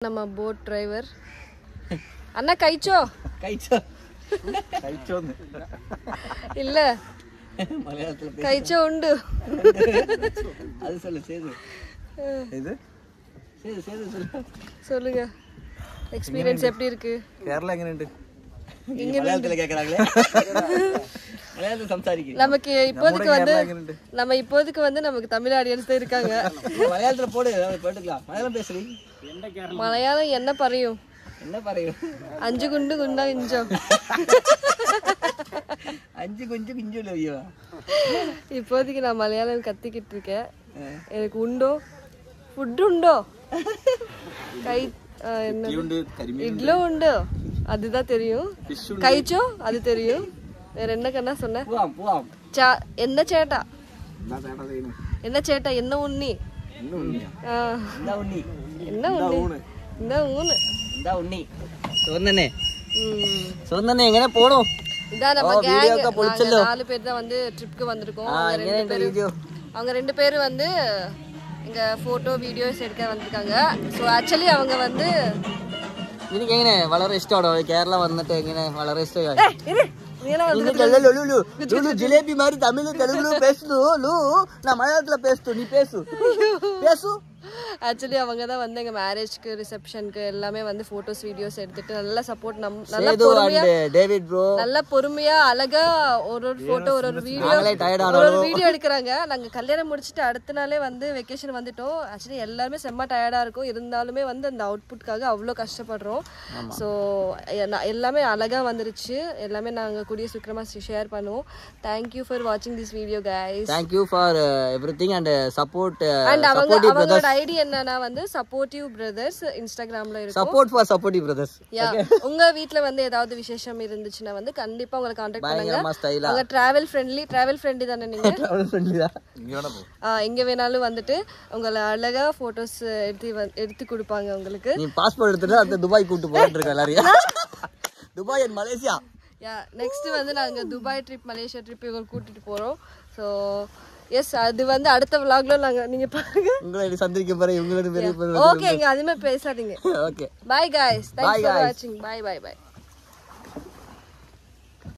நம்ம boat driver அண்ணா கைச்சோ இல்ல மலையாளத்துல கைச்சோ உண்டு அது சொல்லு சேது இது சேது சேது சொல்லு சொல்லுங்க எக்ஸ்பீரியன்ஸ் எப்படி இருக்கு கேரளா எங்க நின்று இங்க மலையாளத்துல கேக்குறாங்களே மலையாளத்துல சம்சாரிக்கு நமக்கு இப்போதைக்கு வந்து நமக்கு தமிழ் ஆடியன்ஸ் தான் இருக்காங்க மலையாளத்துல போடு போட்டுக்கலாம் மலையாளம் பேசுறீ மலையாளம் என்ன பறையும் அஞ்சு குண்டு குண்டா இஞ்சோ அஞ்சு குஞ்சு பிஞ்சு இல்லையோ இப்போதைக்கு நான் மலையாளம் கத்திக்கிட்டு இருக்கேன் எனக்கு உண்டோ ஃபுட் உண்டோ கை என்ன இட்லோ உண்டோ அதுதான் தெரியும் கைச்சோ அது தெரியும் வேற என்ன கண்ணா சொன்ன என்ன சேட்டா என்ன சேட்டா என்ன உண்ணி என்ன உண்ணி இந்த ஊனு சொன்னே எங்கனே போறோம் இதான் நம்ம கேங் நாங்க 4 பேர் தான் வந்து ட்ரிப்க்கு வந்திருக்கோம் அவங்க ரெண்டு பேரும் வந்து இங்க போட்டோ வீடியோஸ் எடுக்க வந்திருக்காங்க சோ ஆக்சுவலி அவங்க வந்து ನಿನಗೆ ಹೆಂಗನೆ വളരെ ಇಷ್ಟವಾಡೋ ಕೇರಳ ಬಂದತ್ತೆ ಹೆಂಗನೆ വളരെ ಇಷ್ಟ ಜಿಲೇಬಿ ಮಾರಿ ತಮಿಳು ತೆಲುಗು பேசு நான் மலையாளத்துல பேசு நீ பேசு ஆக்சுவலி அவங்க தான் வந்து எங்க மேரேஜ்க்கு ரிசப்ஷனுக்கு எல்லாமே வந்து போட்டோஸ் வீடியோஸ் எடுத்துட்டு நல்ல சப்போர்ட் நல்ல பொறுமையா டேவிட் ப்ரோ நல்ல பொறுமையா அழகா ஒரு போட்டோ ஒரு வீடியோ எடுக்கறாங்க நாங்க கல்யாணம் முடிச்சிட்டு அடுத்த நாளே வந்து வெக்கேஷன் வந்துட்டோம் ஆக்சுவலி எல்லாரும் செம்ம டயர்டா இருக்கும் இருந்தாலுமே வந்து அந்த அவுட்புட்காக அவ்வளோ கஷ்டப்படுறோம் ஸோ எல்லாமே அழகா வந்துருச்சு எல்லாமே நாங்க கூடிய சீக்கிரமா ஷேர் பண்ணுவோம் தேங்க்யூ ஃபார் வாட்சிங் this video guys thank you for everything and support and அவங்களோட ஐடி என்னன்னா வந்து சப்போர்ட்டிவ் பிரதர்ஸ் இன்ஸ்டாகிராம்ல இருக்கும் சப்போர்ட் ஃபார் சப்போர்ட்டிவ் பிரதர்ஸ் உங்க வீட்ல வந்து ஏதாவது விசேஷம் இருந்துச்சுன்னா வந்து கண்டிப்பா உங்களை கான்டாக்ட் பண்ணுங்க உங்க டிராவல் ஃப்ரெண்ட்லி தானே நீங்க டிராவல் ஃப்ரெண்ட்லி தான் எங்க வேணாலும் வந்துட்டு உங்களை அழகா போட்டோஸ் எடுத்து கொடுப்பாங்க உங்களுக்கு நீ பாஸ்போர்ட் எடுத்துட்டு அந்த துபாய் கூட்டி போயிட்டு இருக்க எல்லாரையும் துபாய் அண்ட் மலேசியா நெக்ஸ்ட் வந்து நாங்க துபாய் ட்ரிப் மலேசியா ட்ரிப் இவங்க கூட்டிட்டு போறோம் ஸோ எஸ் அது வந்து அடுத்த vlogல நீங்க பாருங்க உங்களை சந்திக்க போறேன் இவங்க பெரிய ஓகேங்க அதுமே பேசாதீங்க okay bye guys thanks for வாட்சிங் பை